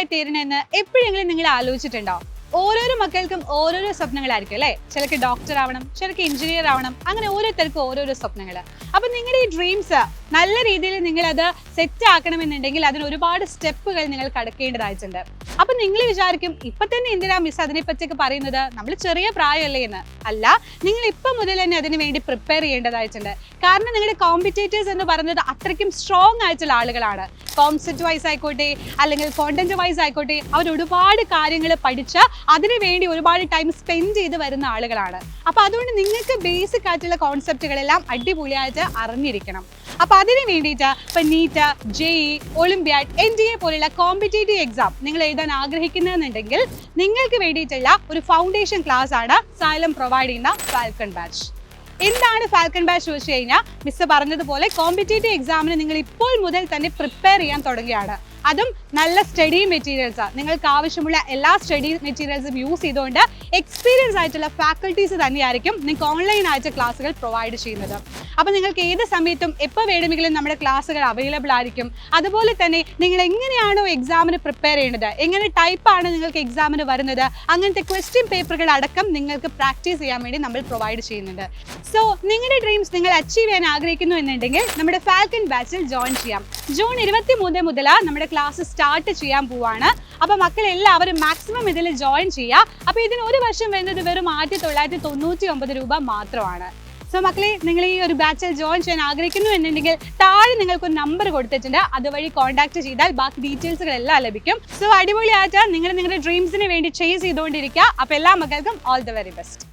ആയി തീരണമെന്ന് എപ്പോഴെങ്കിലും നിങ്ങൾ ആലോചിച്ചിട്ടുണ്ടോ? ഓരോരോ മക്കൾക്കും ഓരോരോ സ്വപ്നങ്ങളായിരിക്കും അല്ലേ? ചിലർക്ക് ഡോക്ടർ ആവണം, ചിലർക്ക് എഞ്ചിനീയർ ആവണം, അങ്ങനെ ഓരോരുത്തർക്കും ഓരോരോ സ്വപ്നങ്ങൾ. അപ്പൊ നിങ്ങളുടെ ഈ ഡ്രീംസ് നല്ല രീതിയിൽ നിങ്ങൾ അത് സെറ്റ് ആക്കണമെന്നുണ്ടെങ്കിൽ അതിന് ഒരുപാട് സ്റ്റെപ്പുകൾ നിങ്ങൾ കടക്കേണ്ടതായിട്ടുണ്ട്. അപ്പൊ നിങ്ങൾ വിചാരിക്കും ഇപ്പൊ തന്നെ എന്തിനാ മിസ് അതിനെ പറ്റിയൊക്കെ പറയുന്നത്, നമ്മൾ ചെറിയ പ്രായമല്ലേ എന്ന്. അല്ല, നിങ്ങൾ ഇപ്പൊ മുതൽ തന്നെ അതിനു വേണ്ടി പ്രിപ്പയർ ചെയ്യേണ്ടതായിട്ടുണ്ട്. കാരണം നിങ്ങളുടെ കോമ്പറ്റേറ്റേഴ്സ് എന്ന് പറയുന്നത് അത്രയ്ക്കും സ്ട്രോങ് ആയിട്ടുള്ള ആളുകളാണ്. കോൺസെപ്റ്റ് വൈസ് ആയിക്കോട്ടെ അല്ലെങ്കിൽ കോണ്ടന്റ് വൈസ് ആയിക്കോട്ടെ, അവർ ഒരുപാട് കാര്യങ്ങൾ പഠിച്ച് അതിനു വേണ്ടി ഒരുപാട് ടൈം സ്പെൻഡ് ചെയ്ത് വരുന്ന ആളുകളാണ്. അപ്പൊ അതുകൊണ്ട് നിങ്ങൾക്ക് ബേസിക് ആയിട്ടുള്ള കോൺസെപ്റ്റുകളെല്ലാം അടിപൊളിയായിട്ട് അറിഞ്ഞിരിക്കണം. അപ്പൊ അതിന് വേണ്ടിയിട്ട് ഇപ്പൊ നീറ്റ്, JEE, ഒളിമ്പ്യാഡ്, NDA പോലുള്ള കോമ്പറ്റേറ്റീവ് എക്സാം നിങ്ങൾ എഴുതാൻ ആഗ്രഹിക്കുന്നതെന്നുണ്ടെങ്കിൽ നിങ്ങൾക്ക് വേണ്ടിയിട്ടുള്ള ഒരു ഫൗണ്ടേഷൻ ക്ലാസ് ആണ് സൈലം പ്രൊവൈഡ് ചെയ്യുന്ന ഫാൽക്കൺ ബാച്ച്. എന്താണ് ഫാൽക്കൺ ബാച്ച് ചോദിച്ചു കഴിഞ്ഞാൽ, മിസ് പറഞ്ഞതുപോലെ കോമ്പറ്റേറ്റീവ് എക്സാമിന് നിങ്ങൾ ഇപ്പോൾ മുതൽ തന്നെ പ്രിപ്പയർ ചെയ്യാൻ തുടങ്ങുകയാണ്. അതും നല്ല സ്റ്റഡി മെറ്റീരിയൽസ്, നിങ്ങൾക്ക് ആവശ്യമുള്ള എല്ലാ സ്റ്റഡി മെറ്റീരിയൽസും യൂസ് ചെയ്തുകൊണ്ട് എക്സ്പീരിയൻസ് ആയിട്ടുള്ള ഫാക്കൽറ്റീസ് തന്നെയായിരിക്കും നിങ്ങൾക്ക് ഓൺലൈൻ ആയിട്ട് ക്ലാസ്സുകൾ പ്രൊവൈഡ് ചെയ്യുന്നത്. അപ്പോൾ നിങ്ങൾക്ക് ഏത് സമയത്തും എപ്പോൾ വേണമെങ്കിലും നമ്മുടെ ക്ലാസ്സുകൾ അവൈലബിൾ ആയിരിക്കും. അതുപോലെ തന്നെ നിങ്ങൾ എങ്ങനെയാണോ എക്സാമിന് പ്രിപ്പയർ ചെയ്യേണ്ടത്, എങ്ങനെ ടൈപ്പാണ് നിങ്ങൾക്ക് എക്സാമിന് വരുന്നത്, അങ്ങനത്തെ ക്വസ്റ്റ്യൻ പേപ്പറുകൾ അടക്കം നിങ്ങൾക്ക് പ്രാക്ടീസ് ചെയ്യാൻ വേണ്ടി നമ്മൾ പ്രൊവൈഡ് ചെയ്യുന്നുണ്ട്. സോ നിങ്ങളുടെ ഡ്രീംസ് നിങ്ങൾ അച്ചീവ് ചെയ്യാൻ ആഗ്രഹിക്കുന്നു എന്നുണ്ടെങ്കിൽ നമ്മുടെ ഫാൽക്കൺ ബാച്ചിൽ ജോയിൻ ചെയ്യാം. ജൂൺ 23 മുതൽ നമ്മുടെ ക്ലാസ് സ്റ്റാർട്ട് ചെയ്യാൻ പോവാണ്. അപ്പോൾ മക്കളെല്ലാവരും മാക്സിമം ഇതിൽ ജോയിൻ ചെയ്യുക. അപ്പോൾ ഇതിന് ഒരു വർഷം വരുന്നത് വെറും 1999 രൂപ മാത്രമാണ്. സോ മക്കളെ, നിങ്ങൾ ഈ ഒരു ബാച്ചിൽ ജോയിൻ ചെയ്യാൻ ആഗ്രഹിക്കുന്നു എന്നുണ്ടെങ്കിൽ താഴെ നിങ്ങൾക്കൊരു നമ്പർ കൊടുത്തിട്ടുണ്ട്, അതുവഴി കോൺടാക്ട് ചെയ്താൽ ബാക്കി ഡീറ്റെയിൽസുകളെല്ലാം ലഭിക്കും. സോ അടിപൊളിയായിട്ട് നിങ്ങൾ നിങ്ങളുടെ ഡ്രീംസിന് വേണ്ടി ചേസ് ചെയ്തുകൊണ്ടിരിക്കുക. അപ്പോൾ എല്ലാ മക്കൾക്കും ഓൾ ദ വെരി ബെസ്റ്റ്.